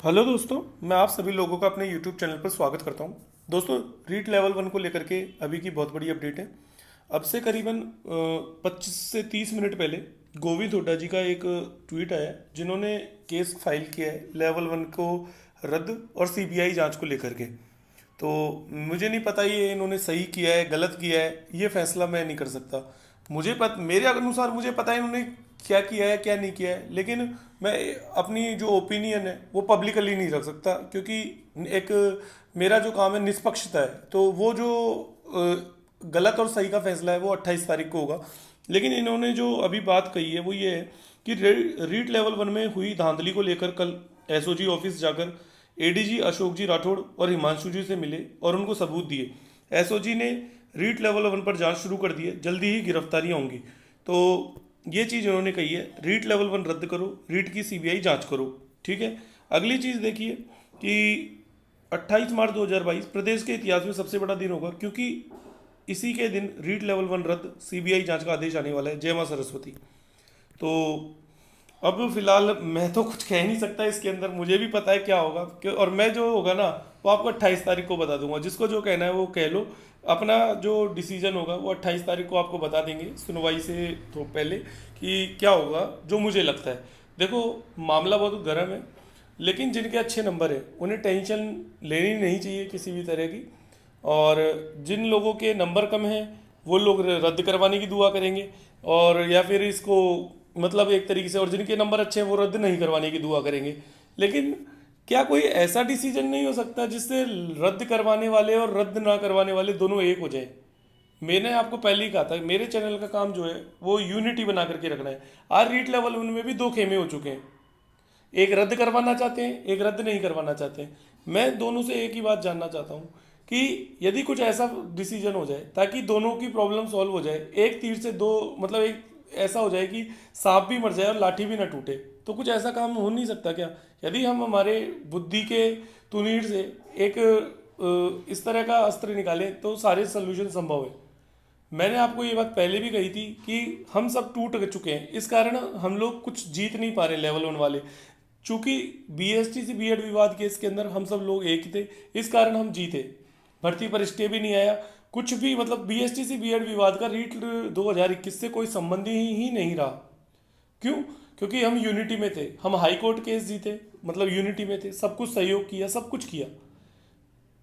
Hello दोस्तों, मैं आप सभी लोगों का अपने यूट्यूब चैनल पर स्वागत करता हूं। दोस्तों, रीट लेवल 1 को लेकर के अभी की बहुत बड़ी अपडेट है। अब से करीबन 25 से 30 मिनट पहले गोविंद हुड्डा जी का एक ट्वीट आया है, जिन्होंने केस फाइल किया है लेवल 1 को रद्द और सीबीआई जांच को लेकर के। तो मुझे नहीं पता ये इन्होंने सही किया है गलत किया है, ये फैसला मैं नहीं कर सकता। मेरे अनुसार मुझे पता है इन्होंने क्या किया है क्या नहीं किया है, लेकिन मैं अपनी जो ओपिनियन है वो पब्लिकली नहीं रख सकता, क्योंकि एक मेरा जो काम है निष्पक्षता है। तो वो जो गलत और सही का फैसला है वो 28 तारीख को होगा। लेकिन इन्होंने जो अभी बात कही है वो ये है कि रीट लेवल 1 में हुई धांधली को लेकर कल एसओजी ऑफिस जाकर एडीजी अशोक जी राठौड़ और हिमांशु जी से मिले और उनको सबूत दिए। एसओजी ने रीट लेवल 1 पर जांच शुरू कर दी है, जल्दी ही गिरफ्तारियां होंगी। तो ये चीज़ उन्होंने कही है, रीट लेवल 1 रद्द करो, रीट की सीबीआई जांच करो। ठीक है। अगली चीज़ देखिए कि 28 मार्च 2022 प्रदेश के इतिहास में सबसे बड़ा दिन होगा, क्योंकि इसी के दिन रीट लेवल 1 रद्द सीबीआई जांच का आदेश आने वाला है। जय मां सरस्वती। तो अब फिलहाल मैं तो कुछ कह नहीं सकता इसके अंदर, मुझे भी पता है क्या होगा और मैं जो होगा ना वो आपको 28 तारीख को बता दूंगा। जिसको जो कहना है वो कह लो, अपना जो डिसीजन होगा वो 28 तारीख को आपको बता देंगे सुनवाई से तो पहले कि क्या होगा जो मुझे लगता है। देखो, मामला बहुत गर्म है, लेकिन जिनके अच्छे नंबर है उन्हें टेंशन लेनी नहीं चाहिए किसी भी तरह की। और जिन लोगों के नंबर कम हैं वो लोग रद्द करवाने की दुआ करेंगे, और या फिर इसको मतलब एक तरीके से, और जिनके नंबर अच्छे हैं वो रद्द नहीं करवाने की दुआ करेंगे। लेकिन क्या कोई ऐसा डिसीजन नहीं हो सकता जिससे रद्द करवाने वाले और रद्द ना करवाने वाले दोनों एक हो जाए? मैंने आपको पहले ही कहा था मेरे चैनल का काम जो है वो यूनिटी बना करके रखना है। आज रीट लेवल उनमें भी दो खेमे हो चुके हैं, एक रद्द करवाना चाहते हैं, एक रद्द नहीं करवाना चाहते हैं। मैं दोनों से एक ही बात जानना चाहता हूँ कि यदि कुछ ऐसा डिसीजन हो जाए ताकि दोनों की प्रॉब्लम सॉल्व हो जाए, एक तीर से दो, मतलब एक ऐसा हो जाए कि सांप भी मर जाए और लाठी भी ना टूटे, तो कुछ ऐसा काम हो नहीं सकता क्या? यदि हम हमारे बुद्धि के तुनीर से एक इस तरह का अस्त्र निकालें तो सारे सोल्यूशन संभव है। मैंने आपको ये बात पहले भी कही थी कि हम सब टूट चुके हैं, इस कारण हम लोग कुछ जीत नहीं पा रहे लेवल 1 वाले। चूंकि बीएसटी से बीएड विवाद केस के अंदर हम सब लोग एक ही थे, इस कारण हम जीते। भर्ती पर स्टे भी नहीं आया कुछ भी, मतलब बीएसटी से बीएड विवाद का रीट 2021 से कोई संबंध ही नहीं रहा। क्यों? क्योंकि हम यूनिटी में थे, हम हाई कोर्ट केस जीते, मतलब यूनिटी में थे, सब कुछ सहयोग किया, सब कुछ किया।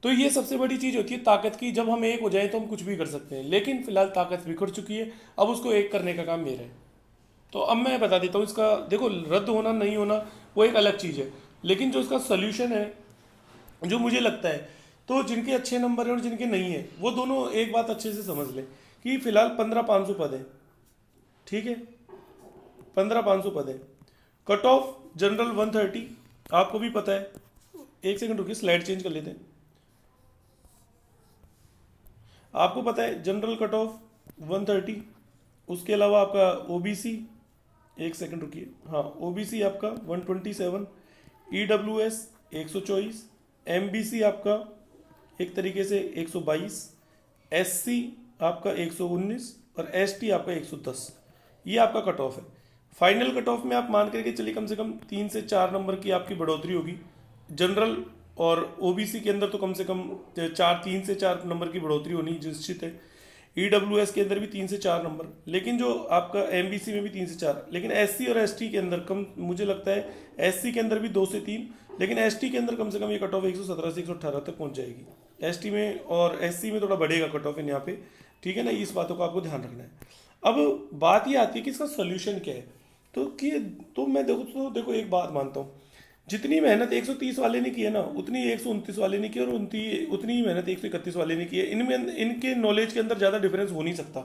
तो ये सबसे बड़ी चीज होती है ताकत की, जब हम एक हो जाए तो हम कुछ भी कर सकते हैं। लेकिन फिलहाल ताकत बिखर चुकी है, अब उसको एक करने का काम मेरा है। तो अब मैं बता देता हूँ इसका। देखो, रद्द होना नहीं होना वो एक अलग चीज़ है, लेकिन जो इसका सोल्यूशन है जो मुझे लगता है, तो जिनके अच्छे नंबर है और जिनके नहीं है वो दोनों एक बात अच्छे से समझ लें कि फिलहाल 15,500 पद है। ठीक है, 15,500 पद है। कट ऑफ जनरल 130, आपको भी पता है। एक सेकंड रुकिए, स्लाइड चेंज कर लेते हैं। आपको पता है जनरल कट ऑफ 130, उसके अलावा आपका ओबीसी, एक सेकंड रुकिए, हाँ ओबीसी आपका 127, ईडब्ल्यूएस 124, एमबीसी आपका एक तरीके से 122, एससी आपका 119 और एसटी आपका 110। ये आपका कट ऑफ है। फाइनल कट ऑफ में आप मान करके चलिए कम से कम 3 से 4 नंबर की आपकी बढ़ोतरी होगी। जनरल और ओबीसी के अंदर तो कम से कम 3 से 4 नंबर की बढ़ोतरी होनी निश्चित है। ईडब्ल्यूएस के अंदर भी 3 से 4 नंबर, लेकिन जो आपका एमबीसी में भी 3 से 4, लेकिन एससी और एसटी के अंदर कम, मुझे लगता है एससी के अंदर भी 2 से 3, लेकिन एसटी के अंदर कम से कम ये कट ऑफ 117 से 118 तक पहुंच जाएगी। एसटी में और एससी में थोड़ा बढ़ेगा कट ऑफ यहाँ पे। ठीक है ना, इस बातों का आपको ध्यान रखना है। अब बात ये आती है कि इसका सोल्यूशन क्या है। तो कि तो मैं देखो एक बात मानता हूँ, जितनी मेहनत 130 वाले ने की है ना, उतनी 129 वाले ने की, और उतनी ही मेहनत 131 वाले ने की है। इनमें इनके नॉलेज के अंदर ज़्यादा डिफरेंस हो नहीं सकता।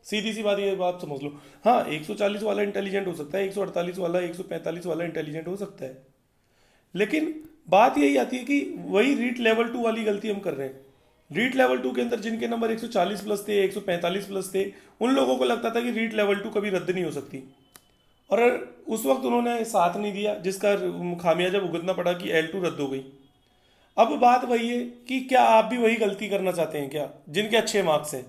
सीधी सी बात, ये बात समझ लो। हाँ, 140 वाला इंटेलिजेंट हो सकता है, 148 वाला, 145 वाला इंटेलिजेंट हो सकता है, लेकिन बात यही आती है कि वही रीट लेवल 2 वाली गलती हम कर रहे हैं। रीट लेवल 2 के अंदर जिनके नंबर 140 प्लस थे, 145 प्लस थे, उन लोगों को लगता था कि रीट लेवल 2 कभी रद्द नहीं हो सकती, और उस वक्त उन्होंने साथ नहीं दिया, जिसका खामियाजा भुगतना पड़ा कि L2 रद्द हो गई। अब बात वही है कि क्या आप भी वही गलती करना चाहते हैं क्या, जिनके अच्छे मार्क्स हैं?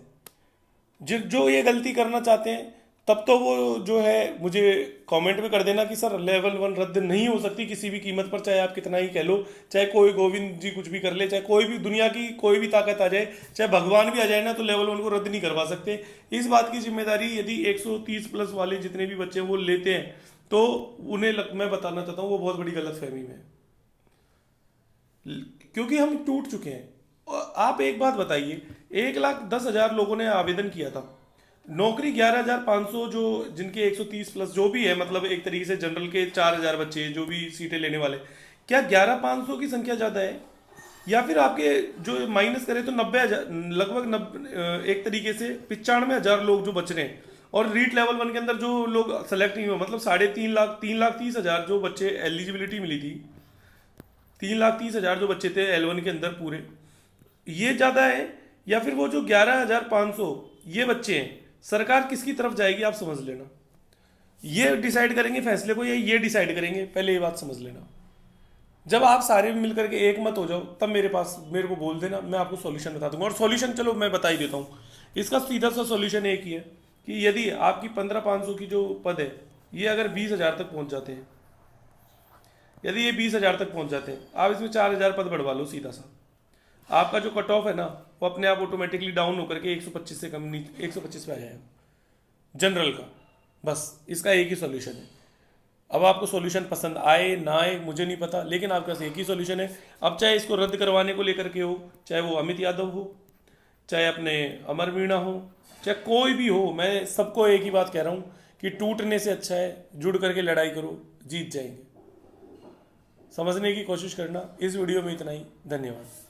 जो ये गलती करना चाहते हैं, तब तो वो जो है मुझे कमेंट में कर देना कि सर लेवल 1 रद्द नहीं हो सकती किसी भी कीमत पर, चाहे आप कितना ही कह लो, चाहे कोई गोविंद जी कुछ भी कर ले, चाहे कोई भी दुनिया की कोई भी ताकत आ जाए, चाहे भगवान भी आ जाए ना, तो लेवल 1 को रद्द नहीं करवा सकते। इस बात की जिम्मेदारी यदि 130 प्लस वाले जितने भी बच्चे वो लेते हैं तो उन्हें मैं बताना चाहता हूँ वो बहुत बड़ी गलतफहमी में है, क्योंकि हम टूट चुके हैं। और आप एक बात बताइए, 1,10,000 लोगों ने आवेदन किया था, नौकरी 11,500 जो जिनके 130 प्लस जो भी है, मतलब एक तरीके से जनरल के 4,000 बच्चे जो भी सीटें लेने वाले, क्या 11,500 की संख्या ज़्यादा है? या फिर आपके जो माइनस करें तो 90,000 लगभग एक तरीके से 95,000 लोग जो बच रहे हैं, और रीट लेवल 1 के अंदर जो लोग सेलेक्ट नहीं हुए, मतलब 3.5 लाख 3,30,000 जो बच्चे एलिजिबिलिटी मिली थी, 3,30,000 जो बच्चे थे L1 के अंदर पूरे, ये ज़्यादा है या फिर वो जो 11,500 ये बच्चे हैं? सरकार किसकी तरफ जाएगी आप समझ लेना। ये डिसाइड करेंगे फैसले को, या ये डिसाइड करेंगे, पहले ये बात समझ लेना। जब आप सारे मिलकर के एक मत हो जाओ तब मेरे को बोल देना, मैं आपको सॉल्यूशन बता दूंगा। और सॉल्यूशन चलो मैं बता ही देता हूँ। इसका सीधा सा सॉल्यूशन एक ही है कि यदि आपकी 15,500 की जो पद है ये अगर 20,000 तक पहुंच जाते हैं, यदि ये 20,000 तक पहुंच जाते हैं, आप इसमें 4,000 पद बढ़वा लो सीधा सा, आपका जो कट ऑफ है ना वो अपने आप ऑटोमेटिकली डाउन होकर के 125 से कम नहीं 125 पे आ जाएगा जनरल का। बस इसका एक ही सॉल्यूशन है। अब आपको सॉल्यूशन पसंद आए ना आए मुझे नहीं पता, लेकिन आपके पास एक ही सॉल्यूशन है। अब चाहे इसको रद्द करवाने को लेकर के हो, चाहे वो अमित यादव हो, चाहे अपने अमर मीणा हो, चाहे कोई भी हो, मैं सबको एक ही बात कह रहा हूँ कि टूटने से अच्छा है जुड़ करके लड़ाई करो, जीत जाएंगे। समझने की कोशिश करना। इस वीडियो में इतना ही, धन्यवाद।